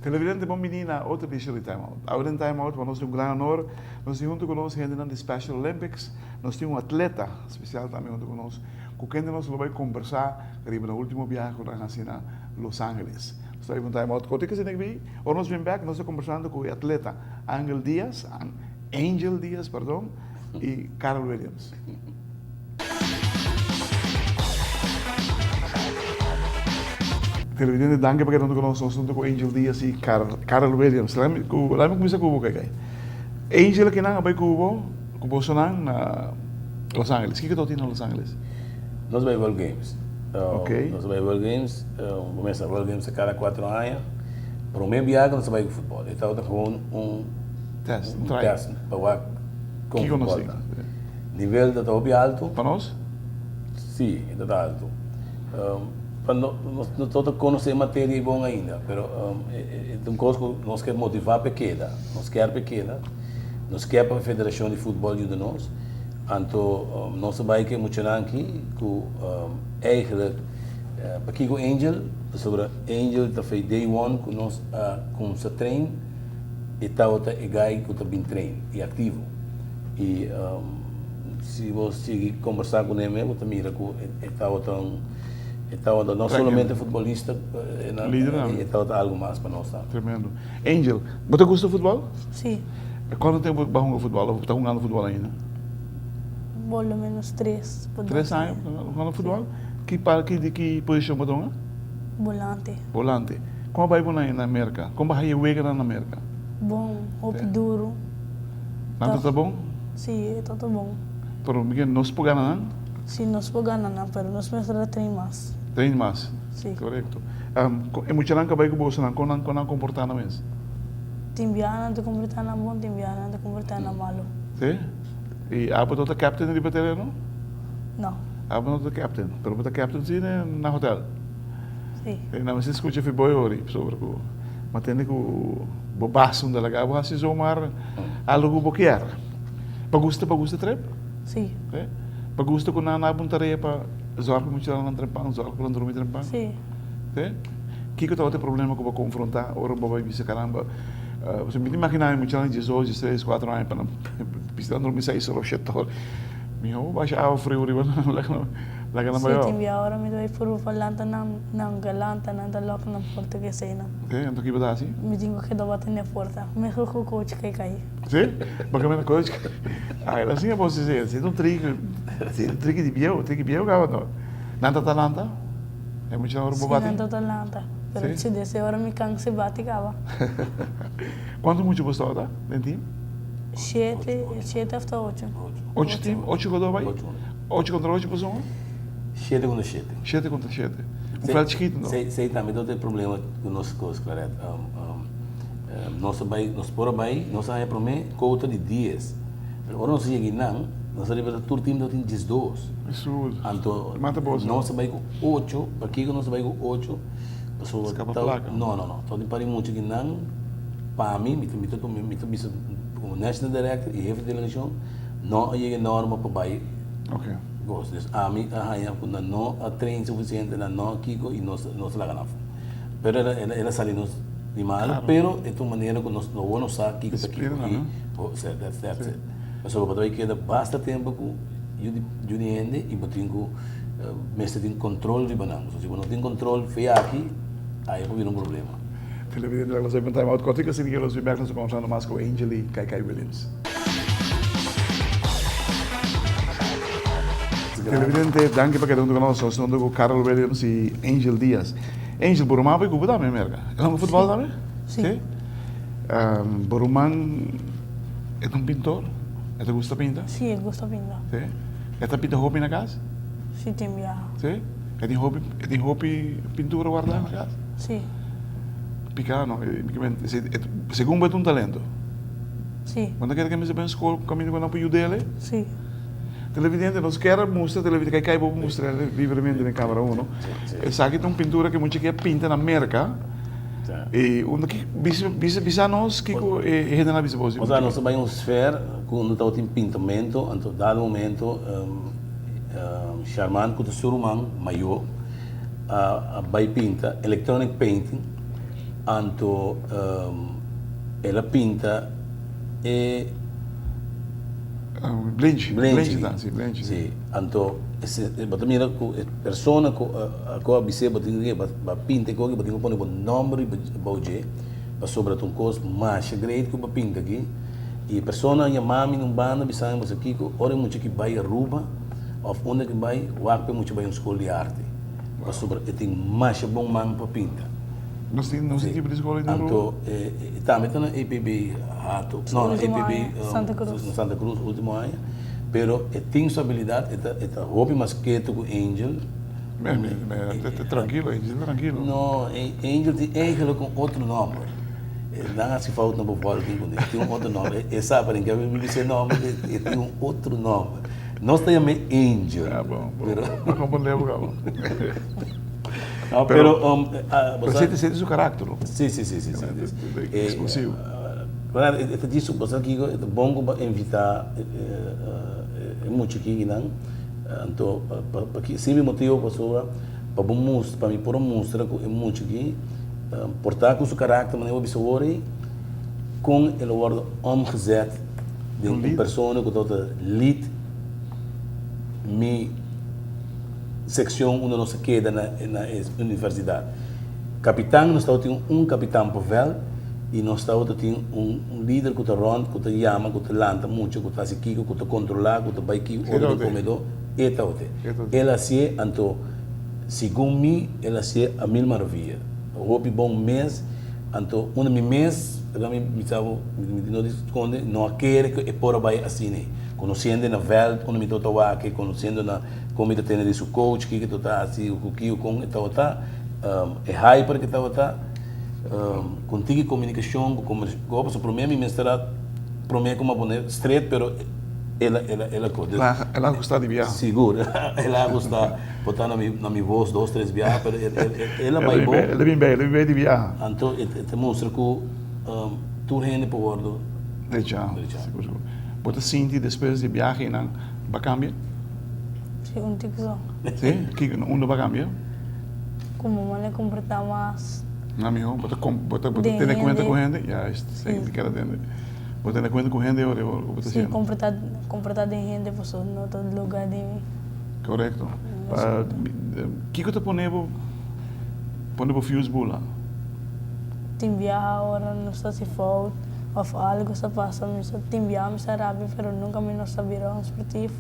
Televidente, bom menina, outra edição de Time Out. Agora em Time Out, nós temos um grande honor, nós temos junto conosco gente da Special Olympics, nós temos um atleta especial também junto conosco, com quem nós vamos conversar, arriba no último viagem que nós fizemos a Los Angeles. Nós temos um Time Out, quando você vem, ou nós vamos back, nós estamos conversando com o atleta Angel Diaz, perdão, e Carol Williams. Televidente, danke porque não conosco, nós estamos com Angel Diaz e Carol Williams. Lá me começa com o que é. Angel que não vai com na Los Angeles. O que tu tem na Los Angeles? Nós vamos World Games. Ok. Nós vamos World Games, começa a World Games a cada 4 anos. Para o mesmo viagem, nós vamos com futebol. Então, com Teste, teste para o com que futebol. nível de top alto? para nós? Sim, está alto. Nós não conhecemos a matéria bom ainda, mas é uma coisa que nós queremos motivar pequena. Nós queremos para a Federação de Futebol de nós. Então, nós vamos que muito aqui, que eigenlijk, aqui com o Angel, sobre Angel, que foi day one, que nós com o treino, e está o gai que está bem treino e ativo. E se você conversar com ele, você mira que está não somente futebolista, está algo mais para nós. Tremendo. Angel, você gosta de futebol? Sim, Quanto tempo você joga futebol? Você está jogando futebol ainda? pelo menos 3. 3 anos jogando futebol? Que posição você joga? Volante. Volante. Como vai na América? Como vai jogar na América? Bom, roupa duro. Nada está bom? Sim, está bom. Pero não se pode ganhar? Sim, nós podemos ganhar, mas nós precisamos treinar mais. Treine mais? Sim. Correto. É muito grande que vai com você, não comportar mesmo? Timbiana de comportar na bom, timbiana de comportar na malo. Sim? E há para o capitão de batalhão? Não. Há para o capitão. Pero para o capitão sim na hotel? Sim. Não, mas escuta foi boi ori sobre o mas tem que o bobaço da laga vai se zomar algo boquear. Pagusta trep? Sim. Pagusta com na buntareia para zorgo muito lá na trepão, zorgo para dormir trepão. Sim. Que eu tenho problema que eu vou confrontar, ora eu vou dizer caramba. Você me imagina muito lá de 18, 3, 4 anos para não precisar dormir 6 horas chetor. Meu, baixa ao frio riba lá na maior. Sim, timbia agora me doi por falanta nang galanta nang dalok nang português aí não. Então que vai assim? Me digo que dá bater na porta. Me com o coach que cai. Sim? Bacana coisa. Ah, ela assim é bom dizer, se não trigo de biel gava nada talanta. É muito hora Sim, bobate. nada talanta. Pero se desse hora me canse bate gava. Quanto muito gostou tá? Dentim? 7 hasta 8. 8 time, 8 jogadores vai? 8 contra 8 pessoas? 7 contra 7. 7 contra 7. Um flat chiquito, não? Sei também, não tem problema com nossas coisas, claro. Nós é para mim, conta de dias. Agora nós chegamos não, nós arribamos todo time do time 12. Isso. Então, Mata boa. nós vai com 8, aqui nós vai com 8. Pessoas escapa placa. Não. Todo para muito que não, para mim, me como national director e chefe de delegação, não é norma para baixo. Ok. Gosto. A mim, quando não há treino suficiente, não aqui e nós lá ganhamos. Pero ela salimos de mal, pero é uma maneira que nós não vamos usar aqui That's it. Mas só para que basta tempo que eu entendo e botinho mestre tem controle de banana. Se não tem controle, foi aqui, aí vai vir problema. Televidente, nós vamos time out. Quanto que assim que nós vamos nós conversando mais com o Angel e Kai Williams. Televidente, danke para cada nós, nós estamos com Carol Williams e Angel Diaz. Angel, Borumã vai cuidar também, merga. Ela no futebol também? Sim. Borumã é pintor? Ela gosta de pintar? Sim, eu gosto de pintar. Sim. Ela pinta roupa na casa? Sim, timbia. Sim. Ela tem roupa e pintura guardada na casa? Sim. Picano, segundo é um talento. Sim. Quando quer que me seja escola, caminho com a apoio dele, Sim. televidente, nós queremos mostrar televidente, que vamos mostrar livremente na câmera 1, não? Essa aqui tem uma pintura que muita que pinta na merca, e onde que bisa nós que é na bisa você. Mas nós também um esfera quando está tem pintamento, então dado momento charmante com o ser humano maior, vai pinta electronic painting, então ela pinta e blend, blend. Sim, então bota mira com persona com a bise bota pinta com que bota põe o nome bauje para sobre um costo mais grande que pinta aqui e persona e mami não banda bisang você aqui com hora muito que vai Aruba ou onde que vai o acto muito vai escola de arte para sobre tem mais bom man para pinta. Nós temos tipo de escola de Aruba. Então também está na EPB Hato, não EPB Santa Cruz último ano. Pero tem sua habilidade, é hobby mais quieto com Angel. Tranquilo, Angel, tranquilo. Não, Angel tem Angel com outro nome. Não se falta no futebol, tem um outro nome. É sabe, ninguém me disse nome, tem um outro nome. Nós temos Angel. Ah, bom. Mas como lembro, bom. Pero você sente seu caráter. Sim. Exclusivo. Claro, это disso, você aqui é bom para invitar muito aqui não, então para que sempre motivo para mostrar para mim por mostrar que é muito aqui, portar com o seu caráter, mas eu observo com ele word omgezet de uma pessoa que toda lead me secção onde nós queda na universidade. Capitão nós temos capitão papel e nós temos um líder que está rond, que está chama, que está lanta muito, que está aqui, que está controlar, que está vai aqui, onde comedor, ela se então segundo mim ela se a mil maravilha. Houve bom mês, então mês ela me não esconde, não quer que é por vai assim, conhecendo na veld, onde me tô aqui, conhecendo na como está tendo isso coach, que está assim, o que com está é hyper que está contigo comunicação como para primeiro ministrar primeiro como boné straight pero ela gosta de viajar seguro ela gosta botar na minha voz 2, 3 viagens pero ela vai bom ele vem de viajar então te mostra que tu rende por bordo deixa seguro você sente depois de viagem não vai cambiar sim um tico só sim que onde vai cambiar como me comportar mais não amigo bota ter conta com gente já sei que era dentro bota ter conta com gente eu sim comportar de gente por no todo lugar de correto que eu te ponevo fuse bula tem viajar agora não sei se falta ou algo se passa mas tem viajar me sabe pero nunca me não sabia um esportivo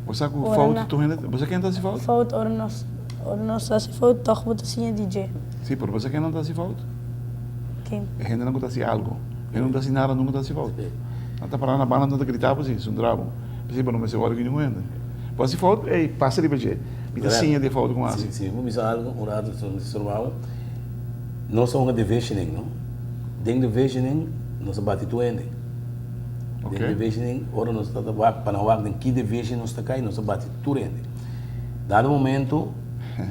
você com falta tu gente você quem tá se falta falta ora não sei se falta toch botar assim DJ. Sim, por você que não está se falta. Quem? A gente não está se algo. Ele não está se nada, não está se falta. Não está parando na banda, não está gritando assim, isso é um drama. Mas para não me ser hora que não anda. Pode se falta, ei, passa de beijar. Me dá sim de falta com assim. Sim, vamos dizer algo, um lado normal. Nós somos uma divisioning, não? Dentro da divisioning, nós bate tuende. Dentro da divisioning, ora nós está para não wak, em que division nós está cai, nós bate tuende. Dado momento,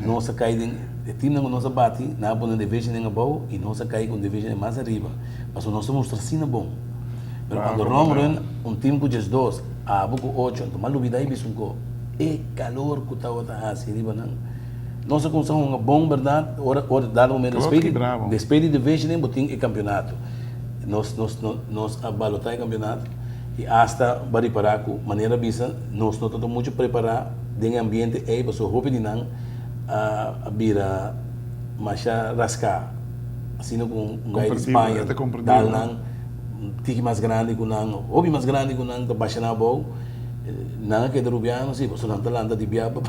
nós cai o time não nos bate, na boa divisão nem bom e nós cai com divisão mais arriba. Mas nós somos assim bom. Mas quando rompen time com just dois, a pouco 8, então mal dúvida aí bisum co. É calor que está assim arriba não. Nós conseguimos uma bom verdade, ora dado momento despede divisão nem botin e campeonato. Nós abalotar campeonato e hasta bari para com maneira bisa, nós não estamos muito preparar de ambiente aí para o hope de não a bira masha rascar assim com um gai de Espanha dal nang tiki mais grande com nang hobby mais grande com nang baixa na bom nang que derubiano sim você não tá lá de biaba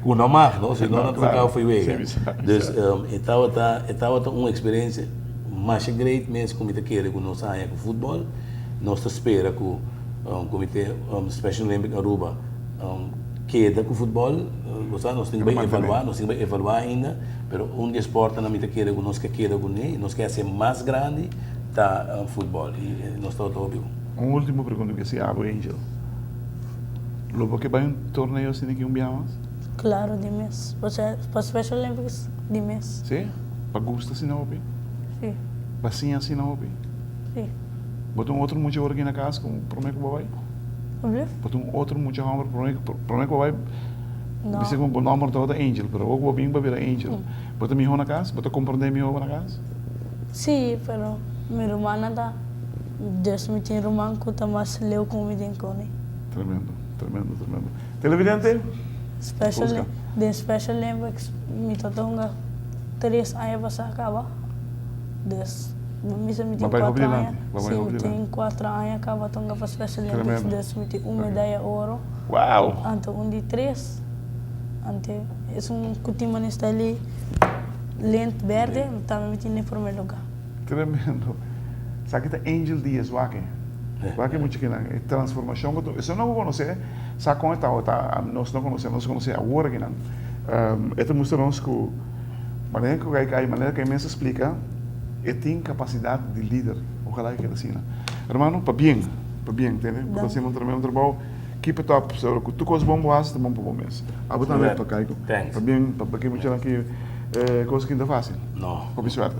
com não mais não se não trocar foi wega então estava uma experiência mais great mesmo como te quer com nós aí com futebol nós espera com comitê Special Olympic Aruba queda com o futebol, nós temos que evaluar ainda, mas esporte na minha queda com nós que queda com ele, nós quer ser mais grande tá futebol e nós estamos vivo. Uma última pergunta que se abre Angel. Lobo que vai torneio assim aqui biamas? Claro, de mês. Para Special Olympics, de mês. Sim? Para gosto assim não opi? Sim, Para sim assim não opi? sim. Botou outro muito aqui na casa com prometo que vai? Olha? Botou outro muito hammer prometo que vai? Não. Bisa kung nomor toda Angel, pero wag mo bing babira Angel. Botou mi ho na casa? Botou compreender mi ho na casa? Sim, pero minha irmã nada. Deus me tinha irmã que tá mais leu com o com ele. Tremendo, tremendo, tremendo. Televidente? Special, Busca. de Special Olympics, me totonga 3 anos para acabar. Des, me tem Babai 4 hobby lang, anos. babai hobby Sim, lang. tem 4 anos acaba tonga para Special Olympics. Tremendo. Des me tem medalha de ouro. Uau! Ante de 3. Ante, é cutima nesta ali, lente verde, também me tem em primeiro lugar. Tremendo. Sabe que tá Angel Dias, wake. Wake muito que não. Transformação que tu, isso não vou conhecer. Sabe como tá, nós não conhecemos agora que não. Este mostrou-nos que maneira que a mesa explica, tem capacidade de líder. Ojalá que assim. Hermano, para bem, entende? Porque assim um tremendo trabalho. Keep it up. So, tu coisas bom boas, também bom mês. Abu também para cá. Thanks. Para bem, para que muito aqui coisa que ainda fácil. No. Com suerte.